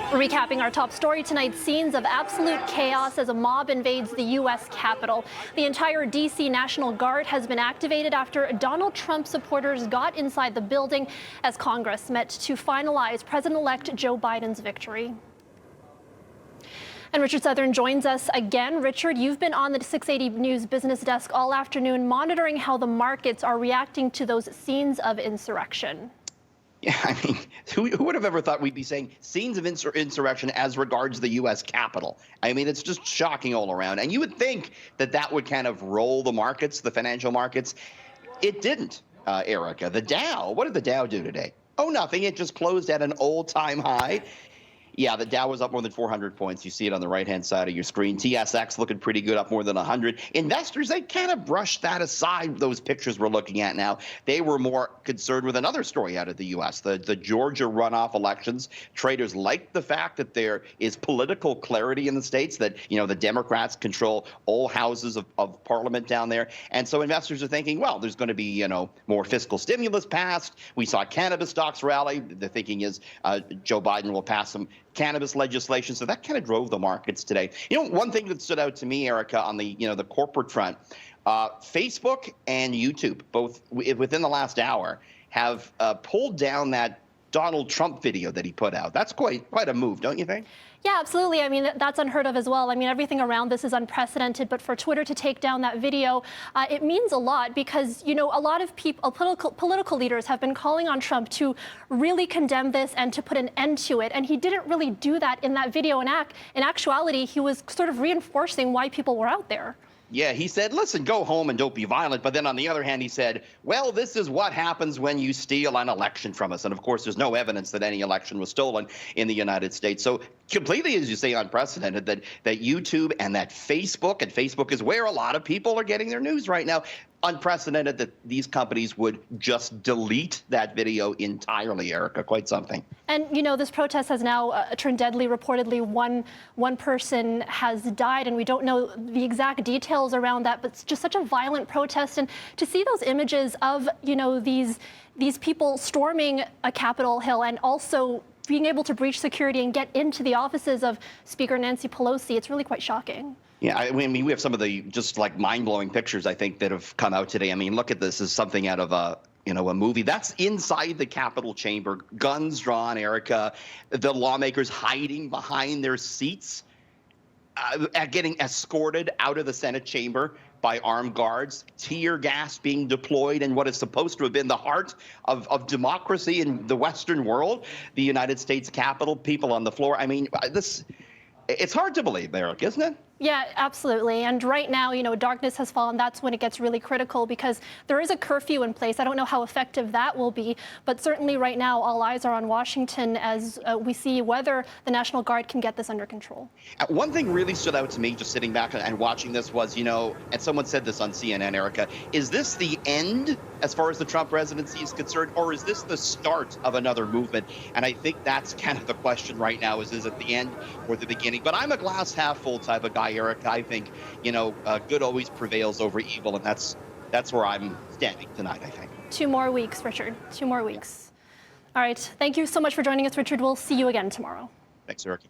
Recapping our top story tonight, scenes of absolute chaos as a mob invades the U.S. Capitol. The entire D.C. National Guard has been activated after Donald Trump supporters got inside the building as Congress met to finalize President-elect Joe Biden's victory. And Richard Southern joins us again. Richard, you've been on the 680 News business desk all afternoon, monitoring how the markets are reacting to those scenes of insurrection. Yeah, I mean, who would have ever thought we'd be saying scenes of insurrection as regards the U.S. Capitol? I mean, it's just shocking all around. And you would think that that would kind of roll the markets, the financial markets. It didn't, Erica. The Dow, what did the Dow do today? Oh, nothing. It just closed at an all-time high. Yeah, the Dow was up more than 400 points. You see it on the right-hand side of your screen. TSX looking pretty good, up more than 100. Investors, they kind of brushed that aside, those pictures we're looking at now. They were more concerned with another story out of the U.S., the Georgia runoff elections. Traders like the fact that there is political clarity in the states, that, you know, the Democrats control all houses of parliament down there. And so investors are thinking, well, there's going to be, you know, more fiscal stimulus passed. We saw cannabis stocks rally. The thinking is Joe Biden will pass some cannabis legislation. So that kind of drove the markets today. You know, one thing that stood out to me, Erica, on the, the corporate front, Facebook and YouTube, both within the last hour, have pulled down that Donald Trump video that he put out. That's quite a move, don't you think? Yeah, absolutely. I mean, that's unheard of as well. I mean, everything around this is unprecedented, but for Twitter to take down that video, it means a lot because, you know, a lot of people, political leaders have been calling on Trump to really condemn this and to put an end to it. And he didn't really do that in that video. In actuality, he was sort of reinforcing why people were out there. Yeah, he said, listen, go home and don't be violent. But then on the other hand, he said, well, this is what happens when you steal an election from us. And of course, there's no evidence that any election was stolen in the United States. So completely, as you say, unprecedented that YouTube and that Facebook is where a lot of people are getting their news right now. Unprecedented that these companies would just delete that video entirely, Erica. Quite something. And, you know, this protest has now turned deadly. Reportedly, one person has died, and we don't know the exact details around that, but it's just such a violent protest. And to see those images of, you know, these people storming a Capitol Hill and also being able to breach security and get into the offices of Speaker Nancy Pelosi, it's really quite shocking. Yeah, I mean, we have some of the just like mind-blowing pictures, I think, that have come out today. I mean, look at this as something out of a movie. That's inside the Capitol chamber, guns drawn, Erica, the lawmakers hiding behind their seats, getting escorted out of the Senate chamber by armed guards, tear gas being deployed in what is supposed to have been the heart of democracy in the Western world, the United States Capitol, people on the floor. I mean, it's hard to believe, Eric, isn't it? Yeah, absolutely. And right now, you know, darkness has fallen. That's when it gets really critical because there is a curfew in place. I don't know how effective that will be, but certainly right now, all eyes are on Washington as we see whether the National Guard can get this under control. One thing really stood out to me just sitting back and watching this was, you know, and someone said this on CNN, Erica, is this the end as far as the Trump presidency is concerned, or is this the start of another movement? And I think that's kind of the question right now, is it the end or the beginning? But I'm a glass half full type of guy, Eric. I think, you know, good always prevails over evil, and that's where I'm standing tonight, I think. 2 more weeks, Richard. 2 more weeks. Yeah. All right. Thank you so much for joining us, Richard. We'll see you again tomorrow. Thanks, Eric.